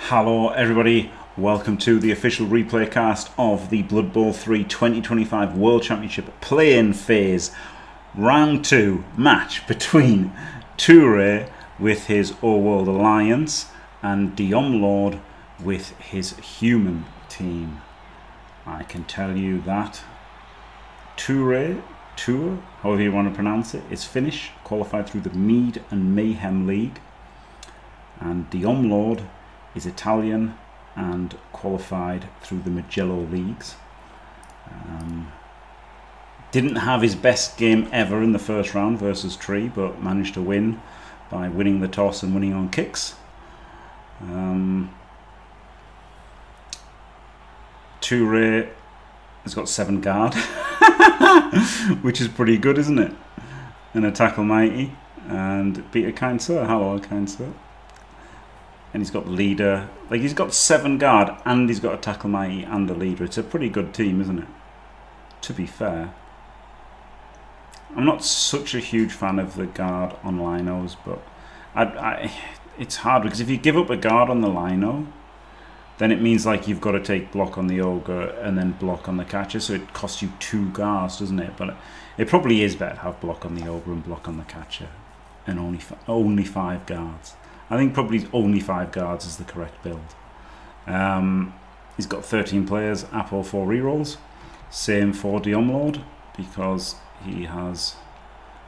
Hello everybody, welcome to the official replay cast of the Blood Bowl 3 2025 World Championship play-in phase round 2 match between Tuure with his All-World Alliance and Diomlord with his human team. I can tell you that Tuure, however you want to pronounce it, is Finnish, qualified through the Mead and Mayhem League, and Diomlord is Italian and qualified through the Magello Leagues. Didn't have his best game ever in the first round versus Tree, but managed to win by winning the toss and winning on kicks. Tuure has got 7 guard, which is pretty good, isn't it? And a tackle mighty, and beat a kind sir. Hello, kind sir. And he's got leader, like he's got 7 guard and he's got a tackle mighty and a leader. It's a pretty good team, isn't it? To be fair, I'm not such a huge fan of the guard on linos, but it's hard because if you give up a guard on the lino, then it means like you've got to take block on the ogre and then block on the catcher, so it costs you 2 guards, doesn't it? But it probably is better to have block on the ogre and block on the catcher, and only 5 guards. I think probably only 5 guards is the correct build. He's got 13 players, Apple 4 rerolls. Same for Diomlord, because he has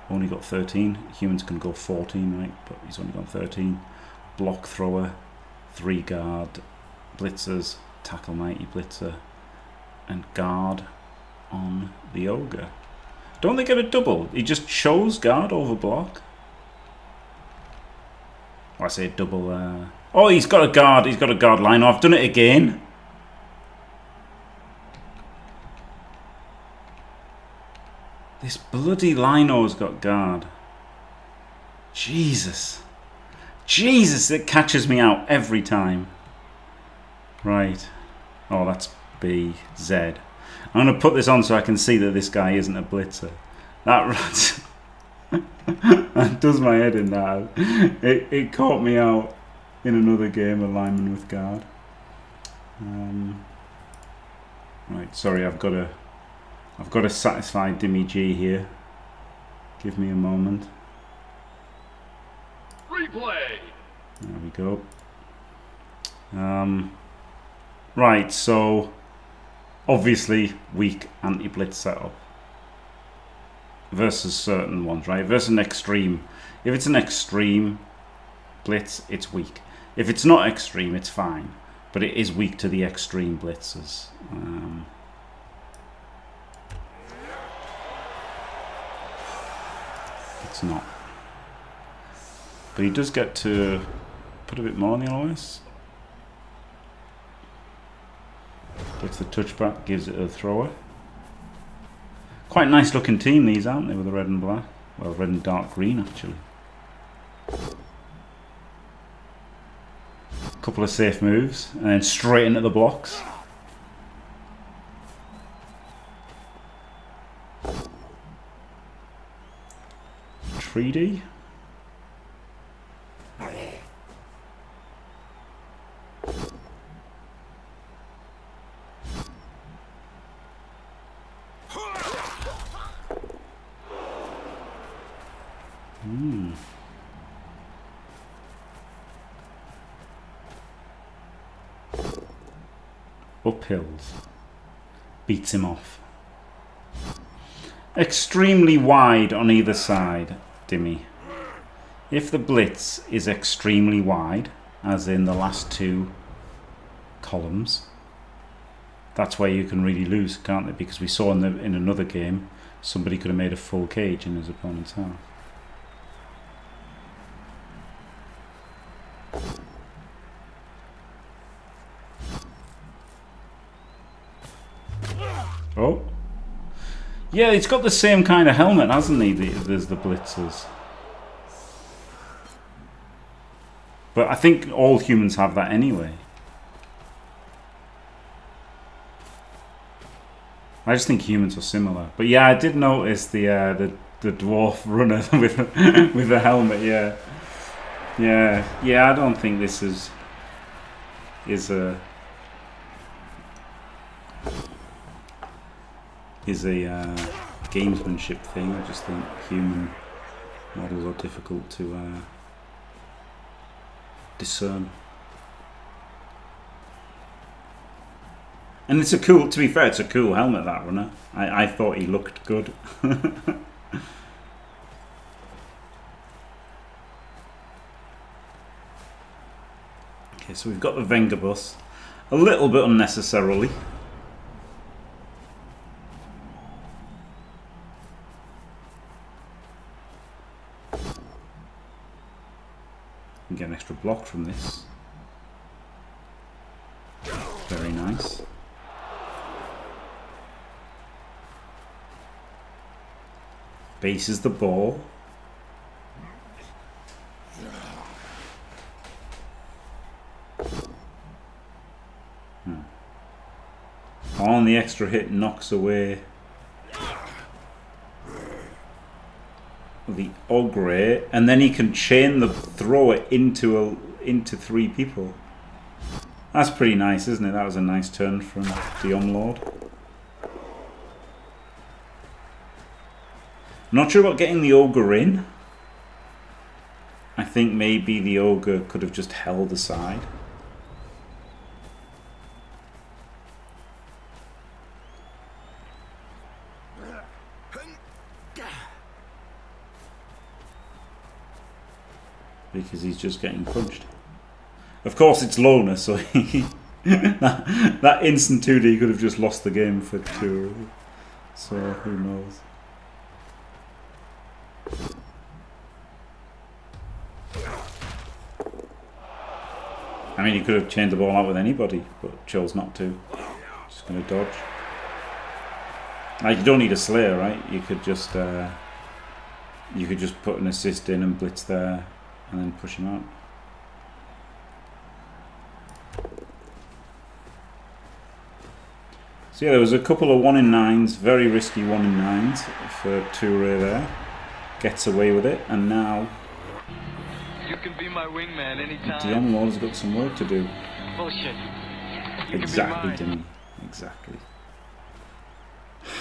only got 13. Humans can go 14, right? But he's only got 13. Block thrower, 3 guard, blitzers, tackle mighty blitzer, and guard on the ogre. Don't they get a double? He just chose guard over block. I say double. Oh, he's got a guard. He's got a guard line. I've done it again. This bloody lino's got guard. Jesus, it catches me out every time. Right. Oh, that's B Z. I'm gonna put this on so I can see that this guy isn't a blitzer. That. That does my head in now. It caught me out in another game, a lineman with guard. Right, sorry, I've got to satisfy Dimmy G here. Give me a moment. Replay. There we go. Right, so obviously weak anti-blitz setup versus certain ones, right? Versus an extreme. If it's an extreme blitz, it's weak. If it's not extreme, it's fine. But it is weak to the extreme blitzes. It's not. But he does get to put a bit more on the OS. Gets the touchback, gives it a thrower. Quite nice looking team these, aren't they, with the red and black? Well, red and dark green actually. Couple of safe moves and then straight into the blocks. Treaty. Uphills. Beats him off. Extremely wide on either side, Dimmy. If the blitz is extremely wide, as in the last 2 columns, that's where you can really lose, can't it? Because we saw in another game, somebody could have made a full cage in his opponent's half. Oh. Yeah, it's got the same kind of helmet, hasn't he? There's the blitzers. But I think all humans have that anyway. I just think humans are similar. But yeah, I did notice the dwarf runner with the helmet, yeah. Yeah, I don't think this is... is a gamesmanship thing. I just think human models are difficult to discern. And it's a cool, to be fair, it's a cool helmet, that runner. I thought he looked good. Okay, so we've got the Venga bus. A little bit unnecessarily. We get an extra block from this. Very nice. Bases the ball. On the extra hit knocks away the Ogre, and then he can chain the thrower into three people. That's pretty nice, isn't it? That was a nice turn from Diomlord. Not sure about getting the Ogre in. I think maybe the Ogre could have just held aside. Because he's just getting punched. Of course it's Loner, so that instant 2D he could have just lost the game for Tuure. So who knows. I mean, he could have chained the ball out with anybody, but chose not to. Just going to dodge. Like, you don't need a Slayer, right? You could just put an assist in and blitz there, and then push him out. So yeah, there was a couple of 1-in-9s, very risky 1-in-9s for Tuure there. Gets away with it, and now you can be my wingman anytime. Diomlord's got some work to do. Bullshit. Exactly, Dimmy. Exactly.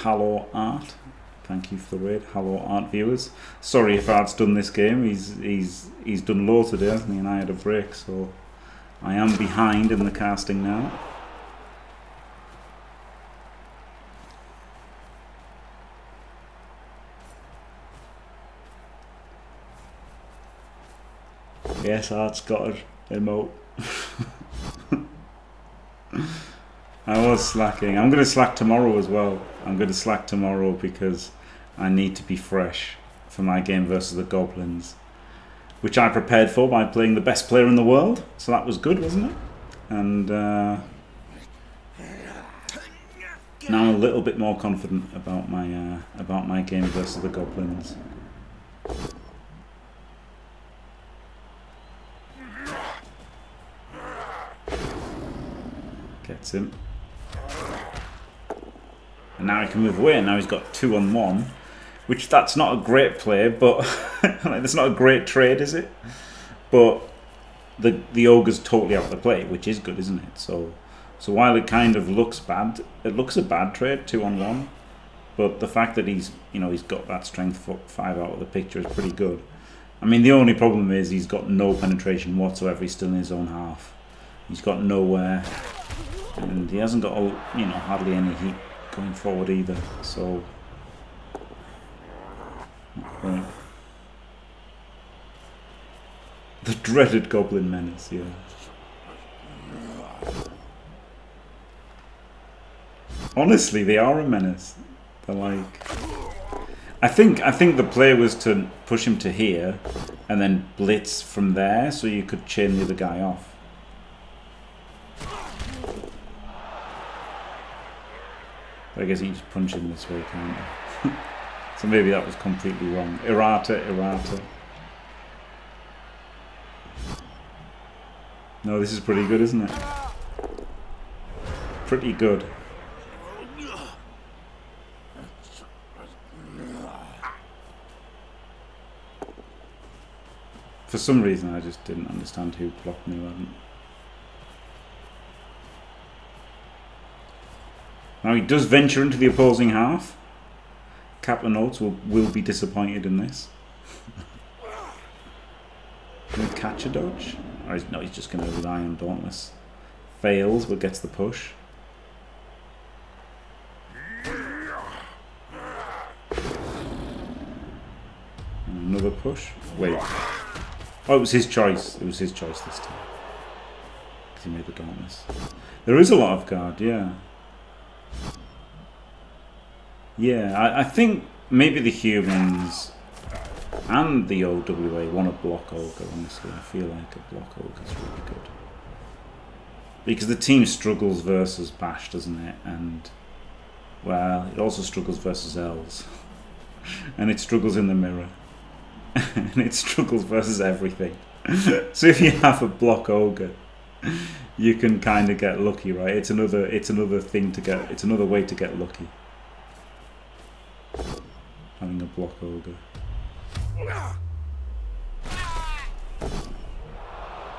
Hello Art. Thank you for the raid. Hello Art viewers. Sorry if Art's done this game. He's done low today, hasn't he? And I had a break, so I am behind in the casting now. Yes, Art's got an emote. I was slacking. I'm going to slack tomorrow as well. I'm going to slack tomorrow because I need to be fresh for my game versus the Goblins, which I prepared for by playing the best player in the world. So that was good, wasn't it? And now I'm a little bit more confident about my game versus the Goblins. Gets him. And now he can move away, and now he's got 2-on-1, which that's not a great play, but like, that's not a great trade, is it? But the Ogre's totally out of the play, which is good, isn't it? So while it kind of looks bad, it looks a bad trade, 2-on-1, but the fact that he's got that strength 5 out of the picture is pretty good. I mean, the only problem is he's got no penetration whatsoever. He's still in his own half. He's got nowhere, and he hasn't got hardly any heat going forward either. So the dreaded Goblin Menace, yeah. Honestly, they are a menace. They're like, I think the play was to push him to here and then blitz from there, so you could chain the other guy off. I guess you just punch him this way, can't you? So maybe that was completely wrong. Errata. No, this is pretty good, isn't it? Pretty good. For some reason, I just didn't understand who blocked me. Now he does venture into the opposing half. Captain Oates will be disappointed in this. Can he catch a dodge? Or he's just going to rely on Dauntless. Fails, but gets the push. And another push. Wait. Oh, it was his choice. It was his choice this time. Because he made the Dauntless. There is a lot of guard, yeah. Yeah, I think maybe the humans and the OWA want to block Olga, honestly. I feel like a block Olga is really good. Because the team struggles versus Bash, doesn't it? And, well, it also struggles versus Elves. And it struggles in the mirror. And it struggles versus everything. So if you have a block Olga, you can kind of get lucky, right? It's another thing to get. It's another way to get lucky. Having a block Ogre.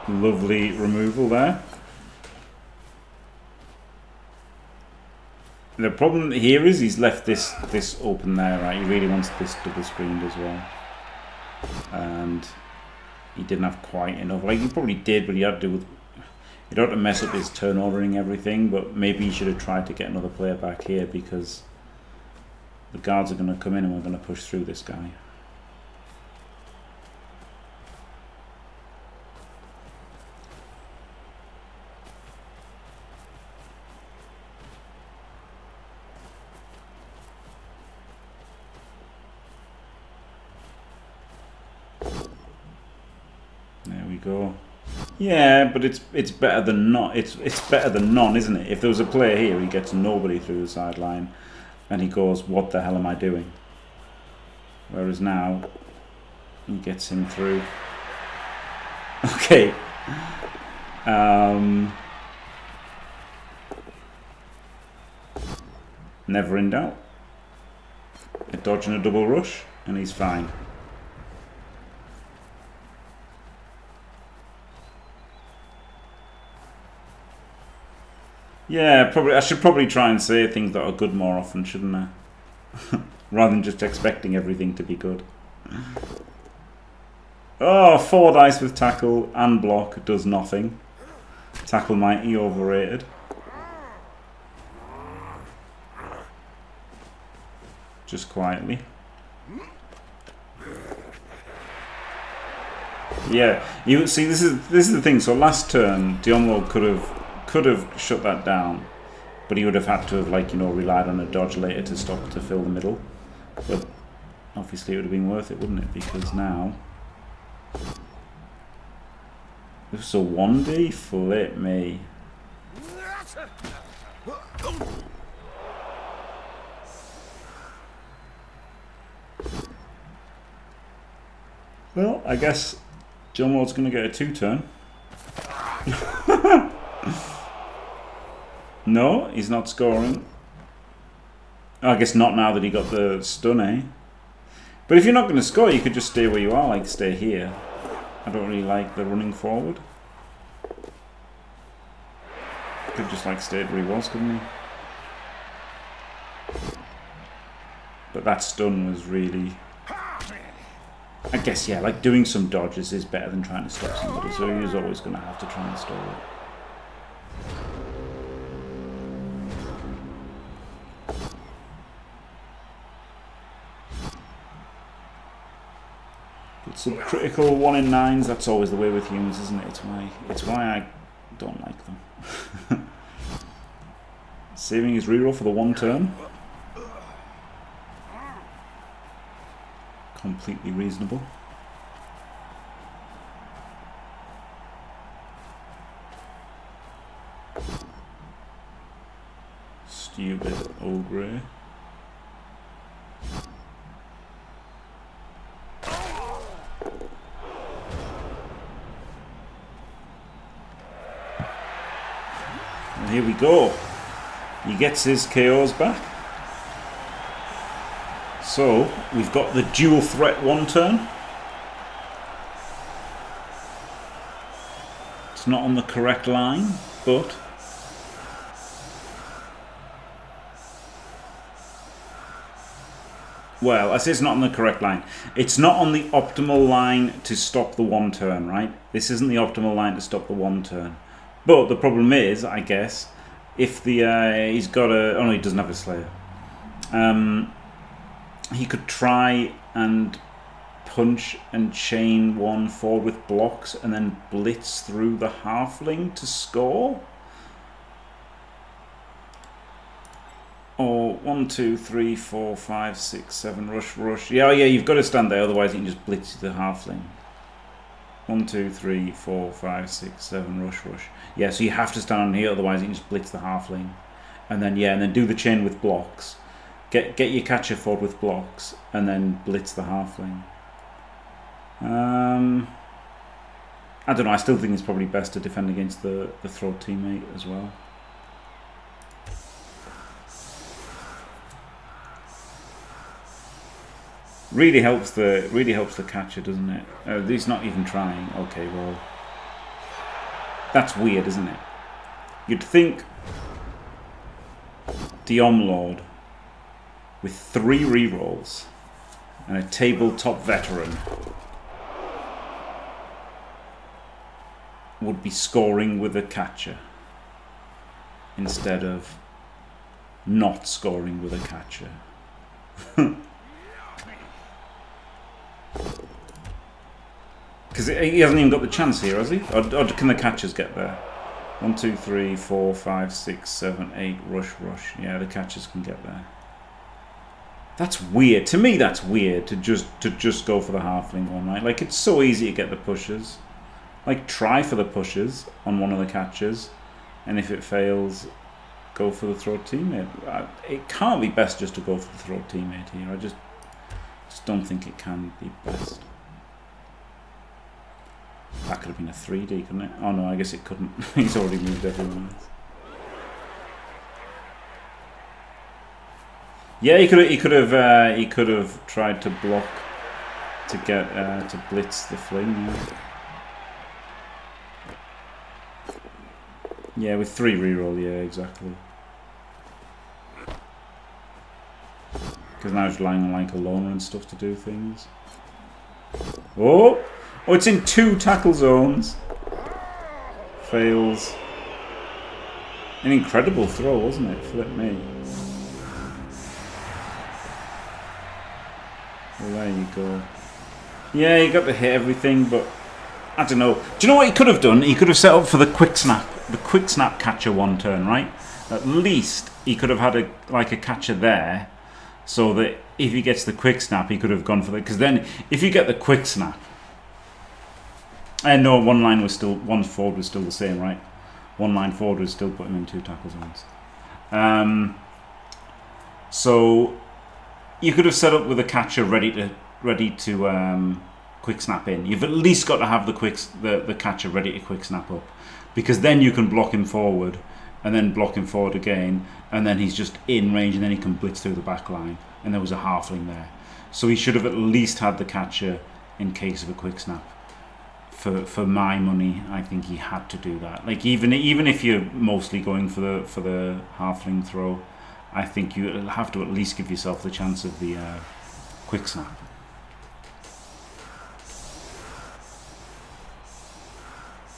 Lovely removal there. The problem here is he's left this open there, right? He really wants this double screened as well. And he didn't have quite enough. Like, he probably did, but he had to he'd have to mess up his turn ordering everything, but maybe he should have tried to get another player back here because the guards are going to come in and we're going to push through this guy. There we go. Yeah, but it's better than not. It's better than none, isn't it? If there was a player here, he gets nobody through the sideline, and he goes, "What the hell am I doing?" Whereas now, he gets him through. Okay. Never in doubt. A dodge and a double rush, and he's fine. Yeah, probably. I should probably try and say things that are good more often, shouldn't I? Rather than just expecting everything to be good. Oh, 4 dice with tackle and block does nothing. Tackle mighty overrated. Just quietly. Yeah, you see, this is the thing. So last turn, Diomlord could have shut that down, but he would have had to have, like, you know, relied on a dodge later to stop to fill the middle. But obviously it would have been worth it, wouldn't it? Because now this is a 1D. Flip me. Well, I guess Diomlord's going to get a 2-turn. No, he's not scoring. I guess not now that he got the stun, eh? But if you're not going to score, you could just stay where you are, like stay here. I don't really like the running forward. Could just like stayed where he was, couldn't he? But that stun was really... I guess, yeah, like doing some dodges is better than trying to stop somebody, so he was always going to have to try and stall it. But some critical 1 in 9s, that's always the way with humans, isn't it? It's why I don't like them. Saving his reroll for the 1 turn. Completely reasonable. Stupid ogre. And here we go. He gets his KOs back. So, we've got the dual threat 1 turn. It's not on the correct line, but Well, I say it's not on the correct line. It's not on the optimal line to stop the one turn, right? This isn't the optimal line to stop the one turn. But the problem is, I guess, if the he's got a... Oh no, he doesn't have a Slayer. He could try and punch and chain one forward with blocks and then blitz through the halfling to score. Or 1, 2, 3, 4, 5, 6, 7, rush. Yeah, you've got to stand there, otherwise you can just blitz the halfling. 1, 2, 3, 4, 5, 6, 7, rush. Yeah, so you have to stand on here, otherwise you can just blitz the halfling. And then do the chain with blocks. Get your catcher forward with blocks, and then blitz the halfling. I don't know, I still think it's probably best to defend against the throw teammate as well. Really helps the catcher, doesn't it? He's not even trying. Okay, well, that's weird, isn't it? You'd think Diomlord with 3 rerolls and a tabletop veteran would be scoring with a catcher instead of not scoring with a catcher. Because he hasn't even got the chance here, has he? Or can the catchers get there? 1, 2, 3, 4, 5, 6, 7, 8, rush. Yeah, the catchers can get there. That's weird. To me, that's weird to just go for the halfling one, right? Like, it's so easy to get the pushes. Like, try for the pushes on one of the catchers, and if it fails, go for the throw teammate. It can't be best just to go for the throw teammate here. I just don't think it can be best. That could have been a 3D, couldn't it? Oh no, I guess it couldn't. He's already moved everyone else. Yeah, he could have tried to block to get to blitz the fling. Yeah, with 3 reroll. Yeah, exactly. Because now he's relying on like a loner and stuff to do things. Oh, it's in 2 tackle zones. Fails. An incredible throw, wasn't it? Flip me. Well, there you go. Yeah, he got to hit everything, but I don't know. Do you know what he could have done? He could have set up for the quick snap catcher one turn, right? At least he could have had a catcher there, so that if he gets the quick snap, he could have gone for the. Because then, if you get the quick snap, and no, one forward was still the same, right? One line forward was still put him in 2 tackle zones. So you could have set up with a catcher ready to quick snap in. You've at least got to have the catcher ready to quick snap up, because then you can block him forward and then block him forward again, and then he's just in range, and then he can blitz through the back line, and there was a halfling there. So he should have at least had the catcher in case of a quick snap. For my money, I think he had to do that. Like, even if you're mostly going for the halfling throw, I think you have to at least give yourself the chance of the quick snap.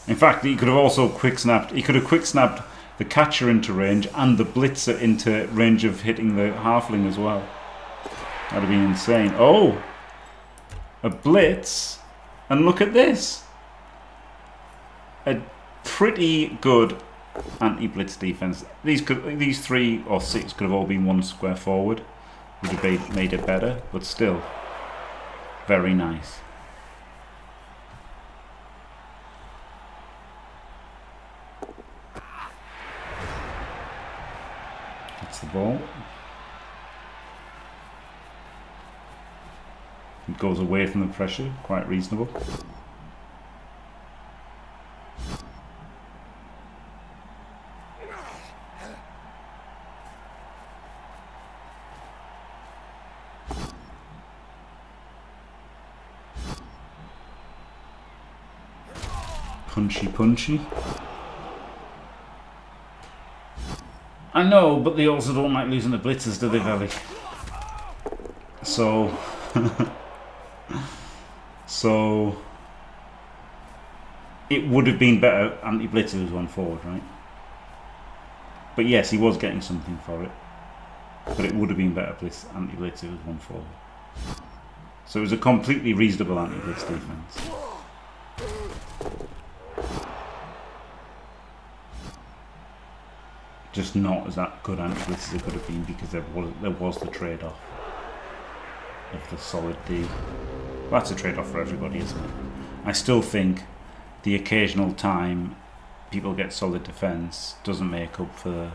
In fact, he could have also quick snapped. He could have quick snapped the catcher into range and the blitzer into range of hitting the halfling as well. That'd have been insane. Oh, a blitz, and look at this. A pretty good anti-blitz defense. These 3 or 6 could have all been 1 square forward. Would have made it better, but still, very nice. That's the ball. It goes away from the pressure, quite reasonable. Punchy. I know, but they also don't like losing the blitzers, do they, Valley? So, so it would have been better anti-blitz if it was one forward, right? But yes, he was getting something for it. But it would have been better anti-blitz if it was one forward. So it was a completely reasonable anti-blitz defense. Just not as that good anti-blitz as it could have been because there was the trade-off of the solid D. Well, that's a trade-off for everybody, isn't it? I still think the occasional time people get solid defense doesn't make up for the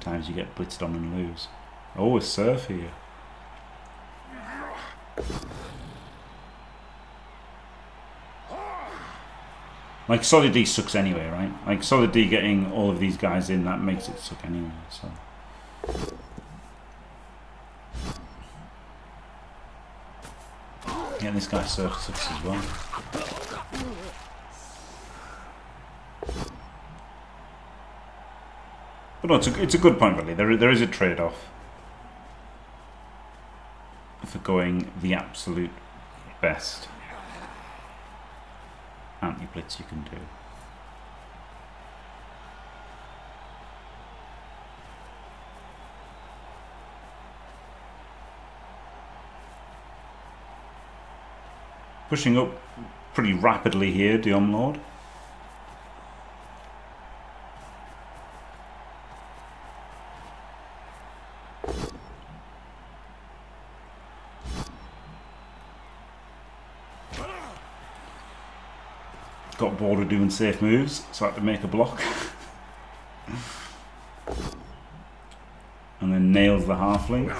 times you get blitzed on and lose. Oh, a surf here. Like, solid D sucks anyway, right? Like, solid D getting all of these guys in, that makes it suck anyway, so. Yeah, this guy surf sucks as well. But no, it's a good point, really. There is a trade-off for going the absolute best anti-blitz you can do. Pushing up pretty rapidly here, Diomlord. Got bored of doing safe moves, so I had to make a block. And then nails the halfling.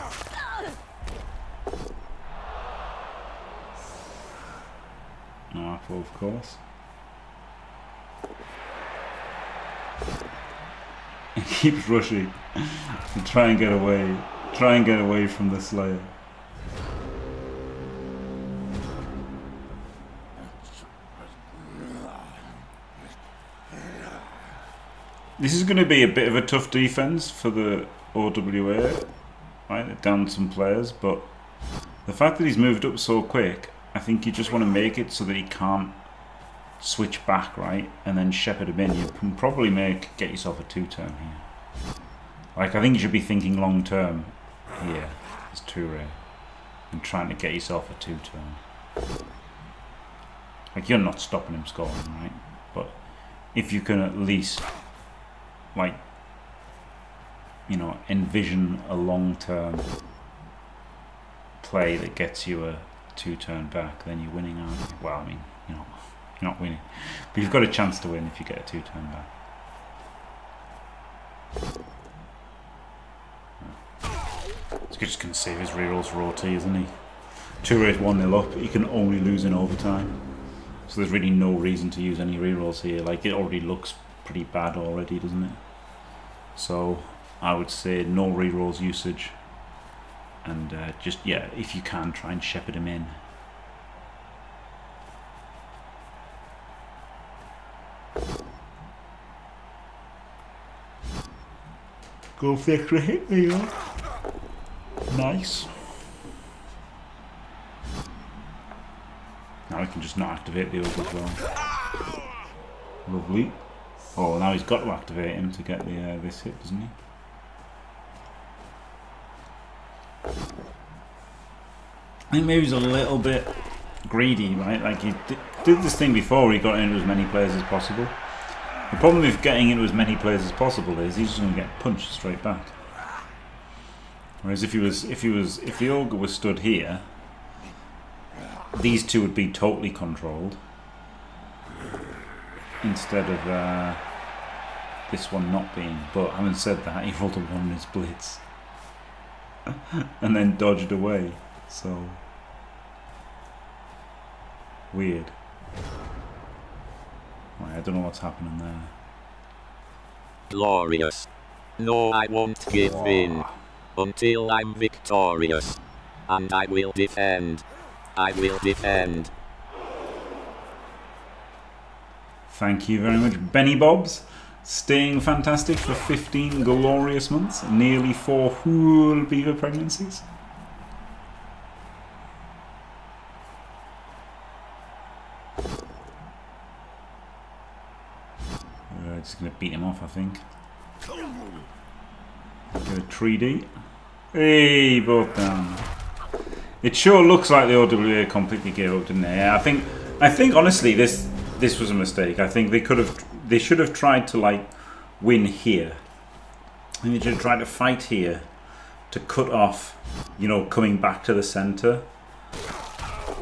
No apple, of course. He keeps rushing to try and get away. Try and get away from the Slayer. This is going to be a bit of a tough defense for the OWA, right? They're down some players, but the fact that he's moved up so quick, I think you just want to make it so that he can't switch back, right? And then shepherd him in. You can probably get yourself a 2-turn here. Like, I think you should be thinking long term here as Tuure and trying to get yourself a 2-turn. Like, you're not stopping him scoring, right? But if you can at least, like, you know, envision a long-term play that gets you a 2-turn back, then you're winning, aren't you? Well, I mean, you're not winning, but you've got a chance to win if you get a 2-turn back. He's just going to save his rerolls for OT, isn't he? Tuure is 1-0 up. He can only lose in overtime, so there's really no reason to use any rerolls here. Like, it already looks pretty bad already, doesn't it? So I would say no rerolls usage, and just, yeah, if you can, try and shepherd him in. Go for the extra hit, there you go. Nice. Now we can just not activate the ogre as well. Lovely. Oh, now he's got to activate him to get the this hit, doesn't he? I think maybe he's a little bit greedy, right? Like, he did this thing before, he got into as many players as possible. The problem with getting into as many players as possible is he's just going to get punched straight back. Whereas if the ogre was stood here, these two would be totally controlled instead of this one not being. But having said that, he rolled a 1 in his blitz and then dodged away. So weird. Right, I don't know what's happening there. Glorious. No, I won't give in until I'm victorious. And I will defend. I will defend. Thank you very much, Benny Bobs. Staying fantastic for 15 glorious months. Nearly 4 whole beaver pregnancies. beat him off, I think. Give it 3D. Hey, both down. It sure looks like the OWA completely gave up, didn't they? Yeah, I think honestly this was a mistake. I think they should have tried to like win here. I think they should have tried to fight here to cut off, you know, coming back to the center.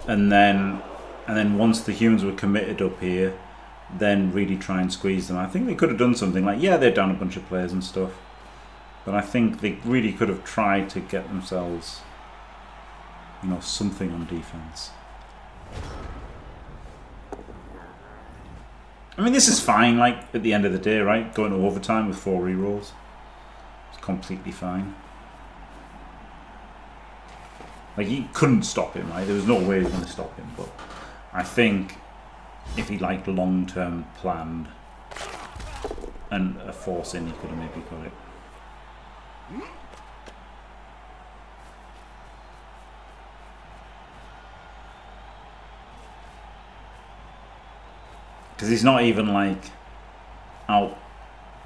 And then once the humans were committed up here, then really try and squeeze them. I think they could have done something like, yeah, they're down a bunch of players and stuff, but I think they really could have tried to get themselves, you know, something on defense. I mean, this is fine, like, at the end of the day, right? Going to overtime with 4 rerolls. It's completely fine. Like, he couldn't stop him, right? There was no way he was going to stop him, but I think if he, like, long-term planned and a force in, he could have maybe got it. Because he's not even, like, out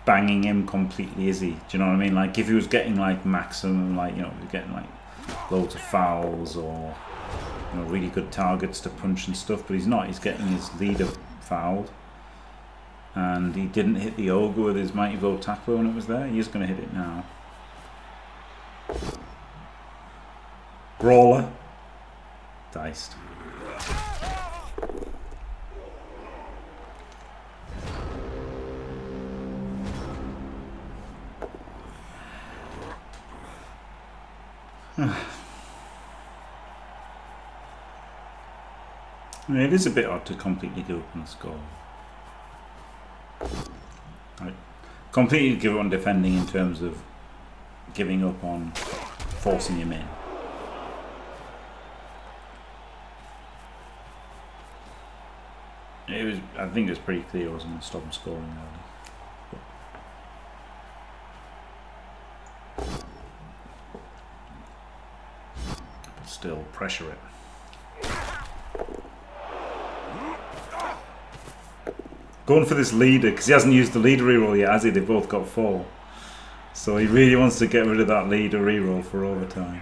banging him completely, is he? Do you know what I mean? Like, if he was getting, like, maximum, like, you know, he was getting, like, loads of fouls or, you know, really good targets to punch and stuff, but he's not. He's getting his leader fouled. And he didn't hit the ogre with his mighty blow tackler when it was there. He is going to hit it now. Brawler. Diced. I mean, it is a bit odd to completely give up on the score. Like, completely give up on defending in terms of giving up on forcing him in. It was, I think it was pretty clear I wasn't going to stop him scoring early. But still, pressure it. Going for this leader, because he hasn't used the leader reroll yet, has he? They've both got 4. So he really wants to get rid of that leader reroll for overtime.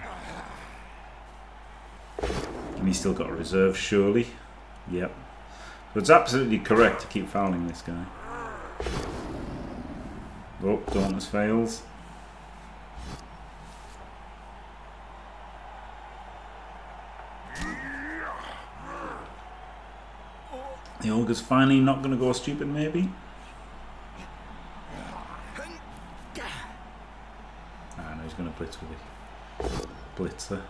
And he's still got a reserve, surely. Yep. So it's absolutely correct to keep fouling this guy. Oh, Dauntless fails. The ogre's finally not going to go stupid, maybe? Ah, no, he's going to blitz with it. Blitzer.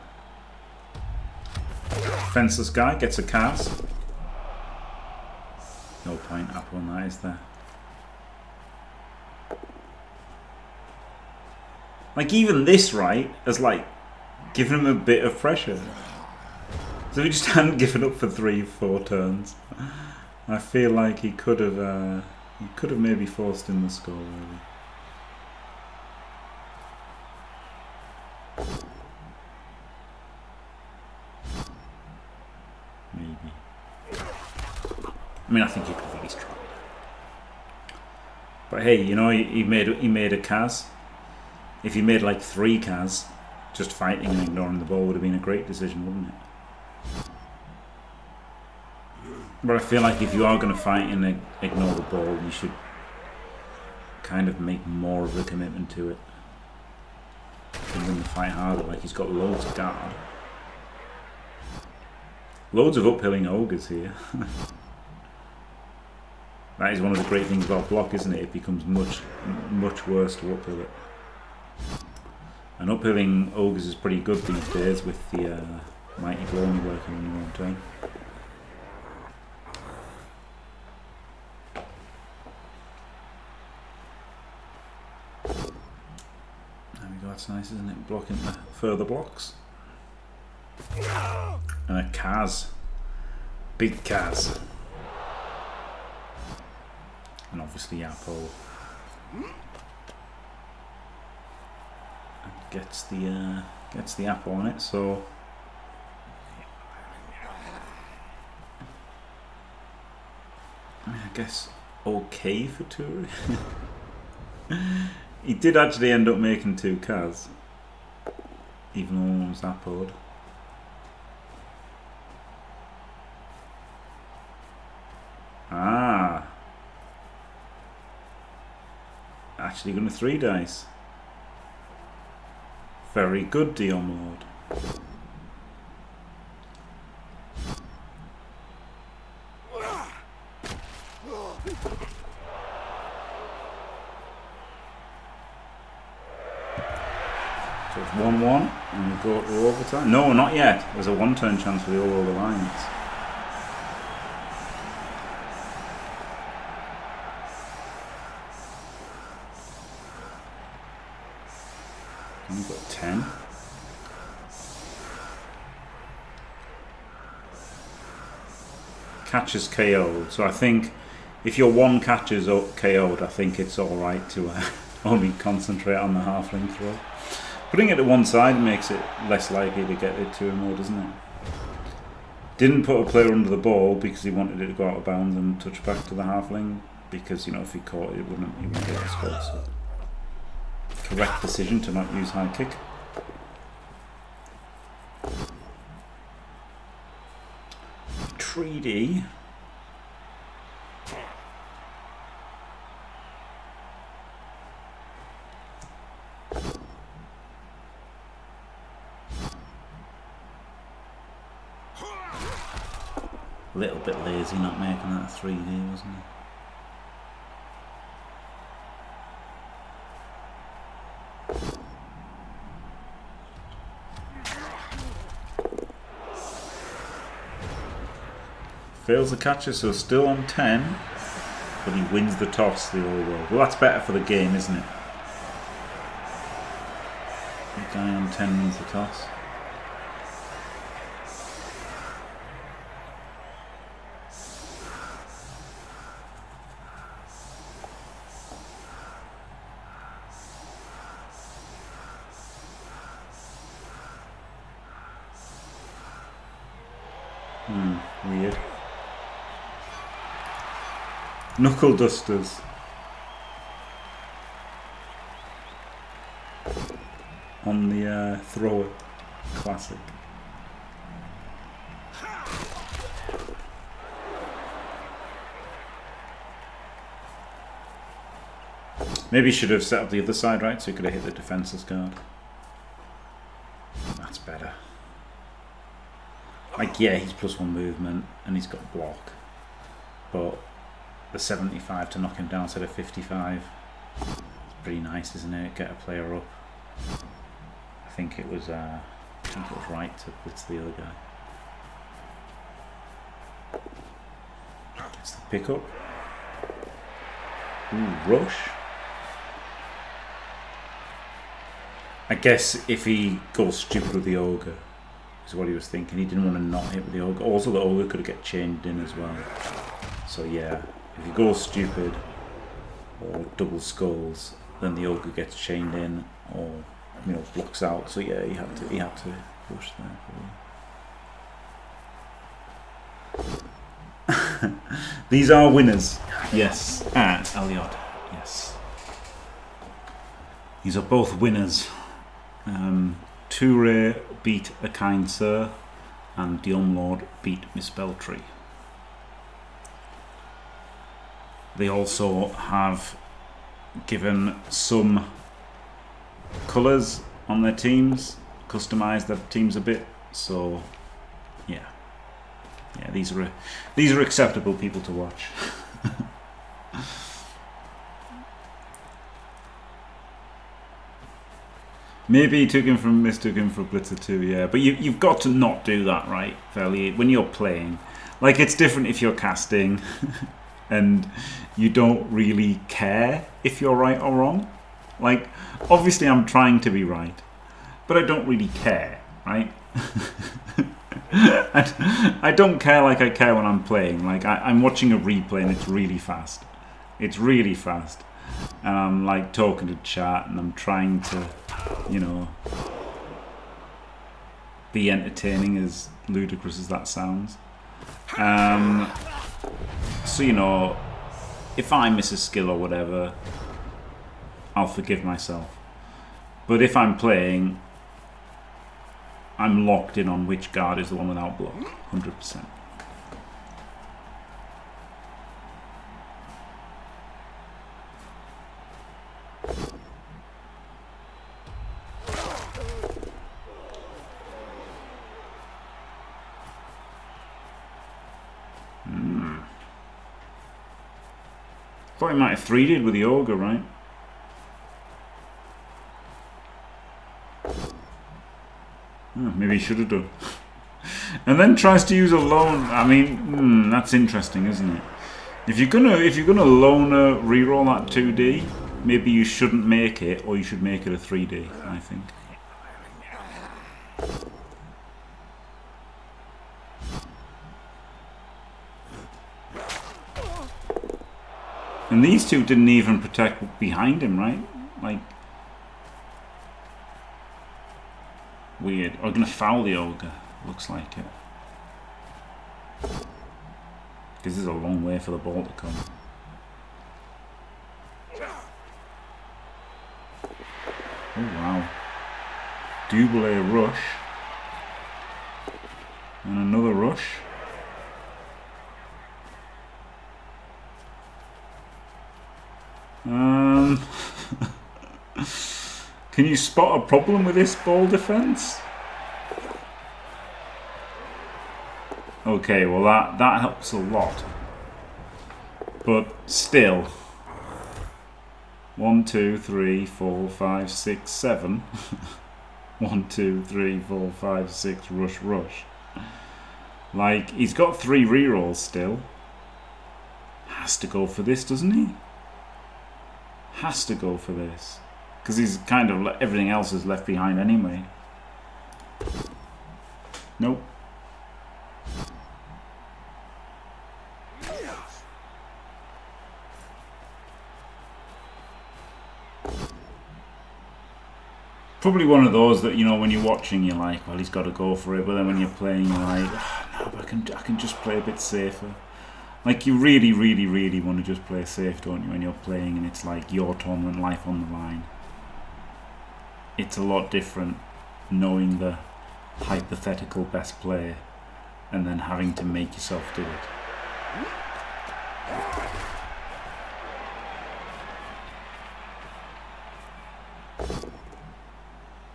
Fenceless guy gets a cast. No point up on that, is there? Like, even this, right, has, like, given him a bit of pressure. So he just hadn't given up for 3-4 turns. I feel like he could have maybe forced in the score, really. Maybe. I mean, I think he could have at least tried. But hey, you know, he made a Kaz. If he made like 3 Kaz, just fighting and ignoring the ball would have been a great decision, wouldn't it? But I feel like if you are going to fight and ignore the ball, you should kind of make more of a commitment to it. And win the fight harder. Like, he's got loads of guard. Loads of uphilling ogres here. That is one of the great things about block, isn't it? It becomes much worse to uphill it. And uphilling ogres is pretty good these days with the mighty blow only working on your own turn. That's nice, isn't it? Blocking the further blocks. And a Kaz. Big Kaz. And obviously Apple gets the apple on it, so I mean, I guess okay for Tuure. He did actually end up making 2 Kaz, even though one was Apod. Ah. Actually going to 3 dice. Very good, Diomlord. So it's 1-1 and we go to overtime. No, not yet. There's a 1-turn chance for the All World Alliance. And we've got 10. Catches KO'd. So I think if your 1 catches KO'd, I think it's alright to only concentrate on the halfling throw. Putting it to one side makes it less likely to get it to him, though, doesn't it? Didn't put a player under the ball because he wanted it to go out of bounds and touch back to the halfling, because, you know, if he caught it, he wouldn't get a score. So correct decision to not use high kick. Treaty. A little bit lazy not making that 3D, wasn't he? Fails the catcher, so still on 10, but he wins the toss, the All World. Well, that's better for the game, isn't it? The guy on 10 wins the toss. Weird. Knuckle dusters. On the thrower. Classic. Maybe he should have set up the other side, right? So he could have hit the defenseless guard. That's better. Like, yeah, he's +1 movement and he's got block, but the 75 to knock him down instead of 55, it's pretty nice, isn't it? Get a player up. I think it was right to blitz the other guy. Gets the pickup. Ooh, rush. I guess if he goes stupid with the ogre, is what he was thinking. He didn't want to not hit with the ogre. Also, the ogre could have get chained in as well. So yeah, if he goes stupid or double skulls, then the ogre gets chained in or, you know, blocks out. So yeah, he had to push there. These are winners. Yes, and Elliot. Yes, these are both winners. Tuure beat A Kind Sir and Diomlord beat Miss Beltry. They also have given some colours on their teams, customised their teams a bit, so yeah, these are acceptable people to watch. Maybe he mistook him for Blitzer too, yeah. But you've got to not do that, right, fairly, when you're playing. Like, it's different if you're casting and you don't really care if you're right or wrong. Like, obviously I'm trying to be right, but I don't really care, right? I don't care like I care when I'm playing. Like, I'm watching a replay and it's really fast. It's really fast. And I'm like talking to chat and I'm trying to, you know, be entertaining, as ludicrous as that sounds. So, you know, if I miss a skill or whatever, I'll forgive myself. But if I'm playing, I'm locked in on which guard is the one without block, 100%. Thought he might have 3D'd with the ogre, right? Oh, maybe he should have done. And then tries to use a lone. I mean, that's interesting, isn't it? If you're gonna loner reroll that 2D, maybe you shouldn't make it, or you should make it a 3D. I think. And these two didn't even protect behind him, right? Like, weird. I'm gonna foul the ogre. Looks like it. Because this is a long way for the ball to come. Oh wow. Double rush. And another rush. Can you spot a problem with this ball defense? Okay, well that helps a lot. But still. 1, 2, 3, 4, 5, 6, 7. 1, 2, 3, 4, 5, 6, rush, rush. Like, he's got 3 rerolls still. Has to go for this, doesn't he? Has to go for this. Because he's kind of, everything else is left behind anyway. Nope. Probably one of those that, you know, when you're watching, you're like, well, he's got to go for it. But then when you're playing, you're like, oh, no, but I can just play a bit safer. Like, you really, really, really want to just play safe, don't you, when you're playing and it's like your tournament life on the line. It's a lot different knowing the hypothetical best player and then having to make yourself do it.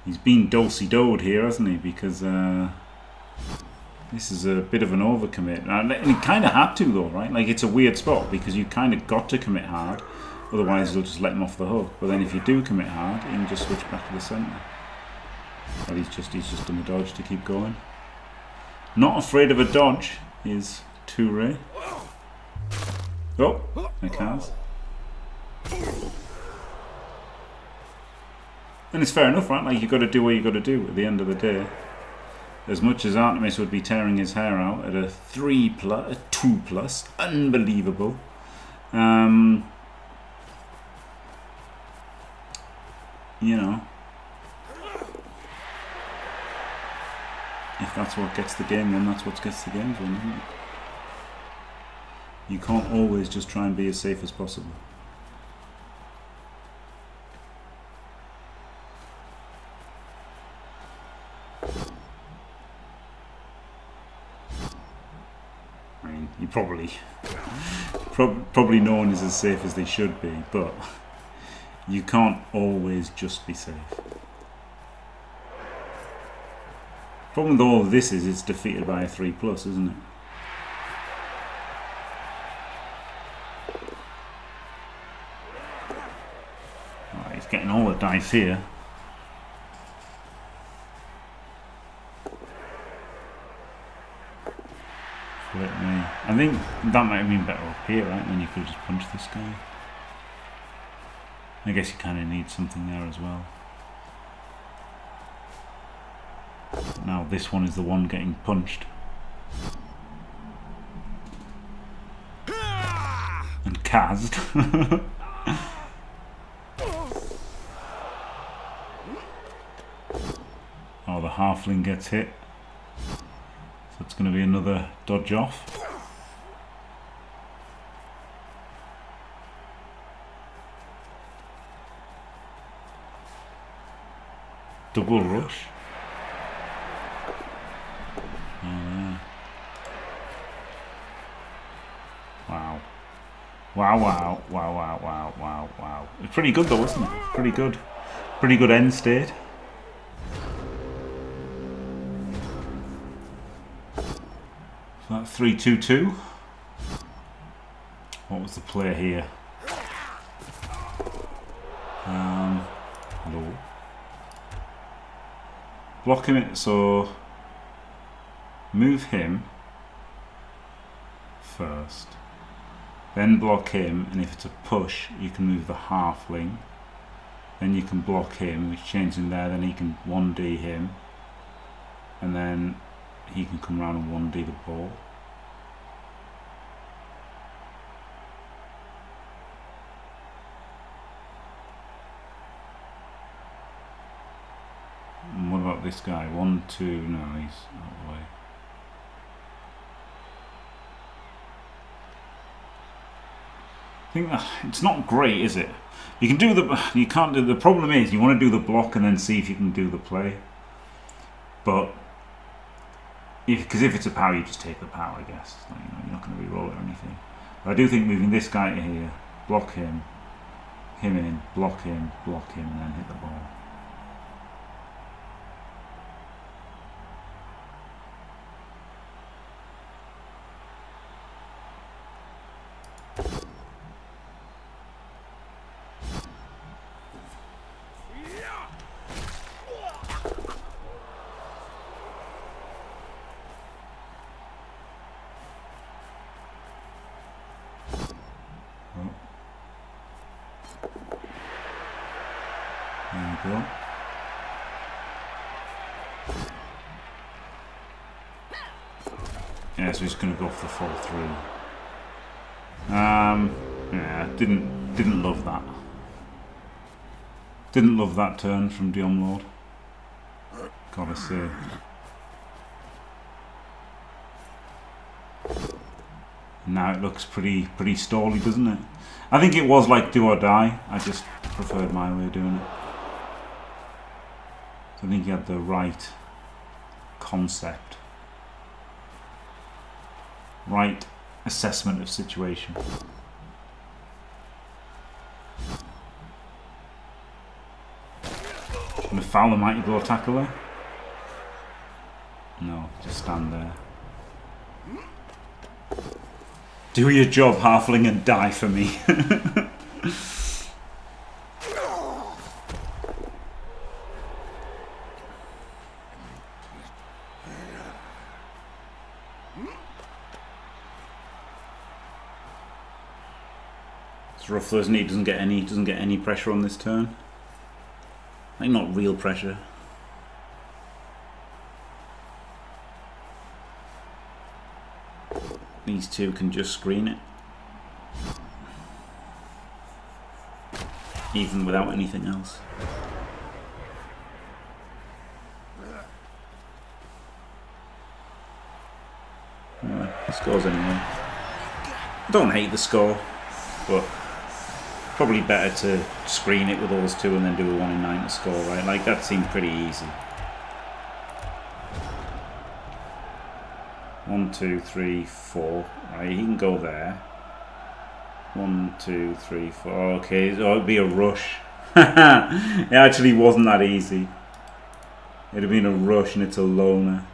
He's been dosey-doed here, hasn't he? Because this is a bit of an overcommit. And he kind of had to, though, right? Like, it's a weird spot because you kind of got to commit hard. Otherwise, you'll just let him off the hook. But then if you do commit hard, you can just switch back to the centre. Well, he's just done a dodge to keep going. Not afraid of a dodge is Tuure. Oh, Nakaz. And it's fair enough, right? Like, you've got to do what you've got to do at the end of the day. As much as Artemis would be tearing his hair out at a 3+, a 2+, unbelievable. You know, if that's what gets the game won, that's what gets the games won, isn't it? You can't always just try and be as safe as possible. I mean, you probably no one is as safe as they should be, but you can't always just be safe. Problem with all of this is it's defeated by a 3+, isn't it? Right, he's getting all the dice here. Flip me. I think that might have been better up here, right? Then you could have just punched this guy. I guess you kind of need something there as well. But now this one is the one getting punched. And cast. Oh, the halfling gets hit. So it's going to be another dodge off. Double rush. Wow. Wow. It's pretty good though, isn't it? Pretty good. Pretty good end state. So that's 3-2-2. What was the play here? Hello. Block him, so move him first. Then block him, and if it's a push, you can move the halfling. Then you can block him, which changes him there, then he can 1D him. And then he can come around and 1D the ball. And what about this guy? 1, 2, no, he's out of the way. I think it's not great, is it? You can do you can't do, the problem is you want to do the block and then see if you can do the play. But because if it's a power, you just take the power, I guess. Like, you know, you're not going to re-roll it or anything. But I do think moving this guy to here, block him in, block him, and then hit the ball. There we go. Yeah, so he's going to go for the fall through. Yeah, didn't love that. Didn't love that turn from Diomlord. Gotta say. Now it looks pretty stally, doesn't it? I think it was like do or die. I just preferred my way of doing it. So I think he had the right concept, right assessment of situation. Gonna foul the mighty blow tackler? No, just stand there. Do your job, halfling, and die for me. It's rough though, isn't he? Doesn't get any pressure on this turn. Like, not real pressure. These two can just screen it. Even without anything else. Anyway, scores anyway. Don't hate the score, but probably better to screen it with those two and then do a 1 in 9 to score, right? Like, that seemed pretty easy. 1, 2, 3, 4. Right, he can go there. 1, 2, 3, 4. Okay, so it'd be a rush. It actually wasn't that easy. It'd have been a rush, and it's a loner.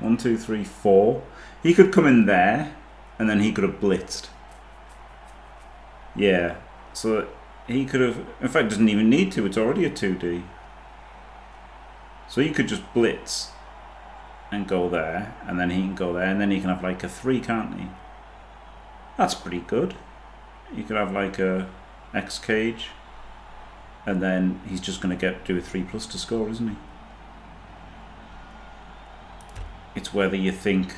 One, 2, 3, 4. He could come in there, and then he could have blitzed. Yeah, so he could have. In fact, doesn't even need to. It's already a 2D. So he could just blitz and go there, and then he can go there, and then he can have like a 3, can't he? That's pretty good. You could have like a X cage, and then he's just going to do a 3+ to score, isn't he? It's whether you think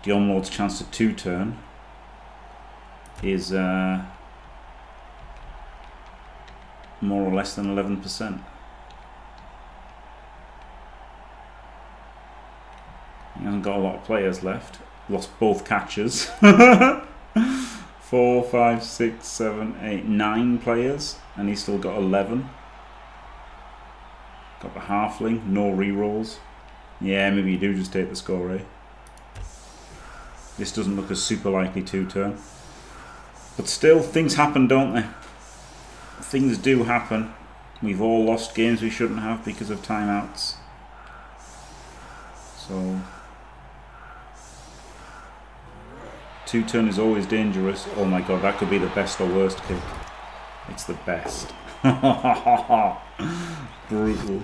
Diomlord's chance to 2-turn is more or less than 11%. He hasn't got a lot of players left. Lost both catchers. 4, 5, 6, 7, 8, 9 players, and he's still got 11. Got the halfling, no rerolls. Yeah, maybe you do just take the score, eh? This doesn't look a super likely 2-turn. But still, things happen, don't they? Things do happen. We've all lost games we shouldn't have because of timeouts. So 2-turn is always dangerous. Oh my god, that could be the best or worst kick. It's the best. Brutal.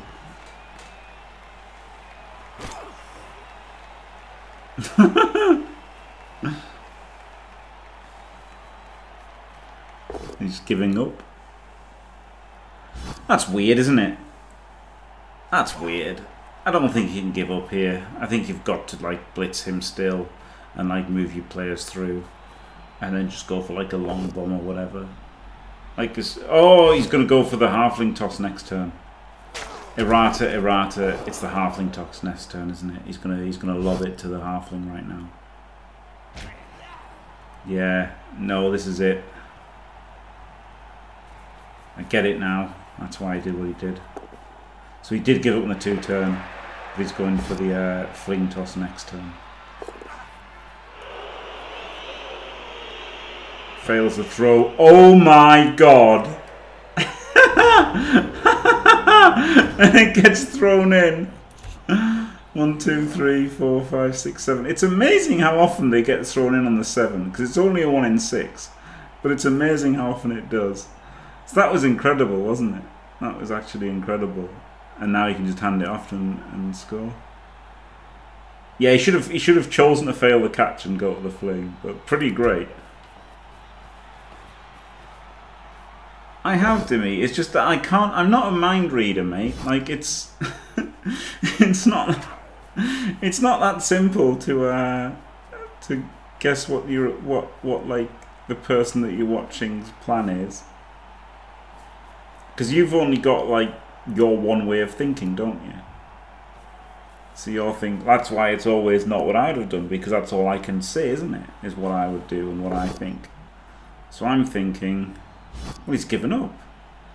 He's giving up. That's weird, isn't it? That's weird. I don't think he can give up here. I think you've got to like blitz him still and like move your players through and then just go for like a long bomb or whatever. Like this. Oh, he's going to go for the halfling toss next turn. Errata. It's the halfling toss next turn, isn't it? He's gonna lob it to the halfling right now. Yeah. No, this is it. I get it now. That's why he did what he did. So he did give up on the 2-turn. But he's going for the fling toss next turn. Fails the throw. Oh my god! And it gets thrown in. 1, 2, 3, 4, 5, 6, 7. It's amazing how often they get thrown in on the 7 because it's only a 1 in 6. But it's amazing how often it does. So that was incredible, wasn't it? That was actually incredible. And now you can just hand it off and score. Yeah, he should have chosen to fail the catch and go to the fling, but pretty great. I have, Dimmy. It's just that I can't. I'm not a mind reader, mate. Like it's, it's not that simple to guess what like the person that you're watching's plan is. Because you've only got like your one way of thinking, don't you? So your thing. That's why it's always not what I'd have done, because that's all I can say, isn't it? Is what I would do and what I think. So I'm thinking, well, he's given up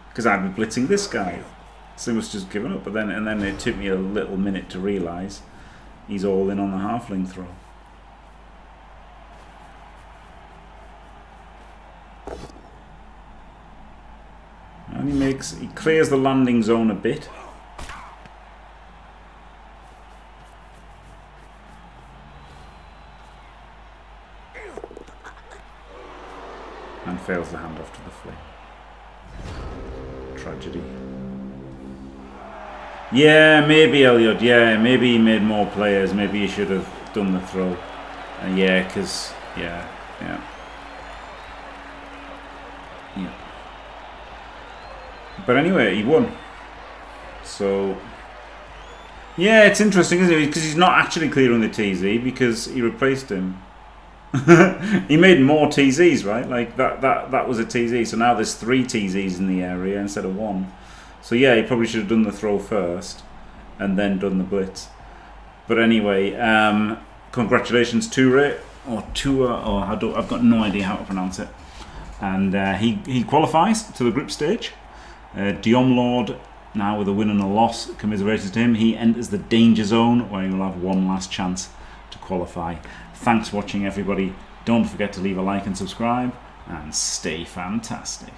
because I'd be blitzing this guy. So he must have just given up. But then it took me a little minute to realise he's all in on the halfling throw. And he clears the landing zone a bit. And fails the handoff to the fling. Tragedy. Yeah, maybe Elliot. Yeah, maybe he made more players. Maybe he should have done the throw. Yeah, because yeah. But anyway, he won. So yeah, it's interesting, isn't it? Because he's not actually clearing the TZ because he replaced him. He made more TZs, right? Like that was a TZ. So now there's 3 TZs in the area instead of 1. So yeah, he probably should have done the throw first and then done the blitz. But anyway, congratulations Tuure or I've got no idea how to pronounce it. And he qualifies to the group stage. Diomlord, now with a win and a loss, commiserations to him. He enters the danger zone where he will have one last chance to qualify. Thanks for watching, everybody. Don't forget to leave a like and subscribe, and stay fantastic.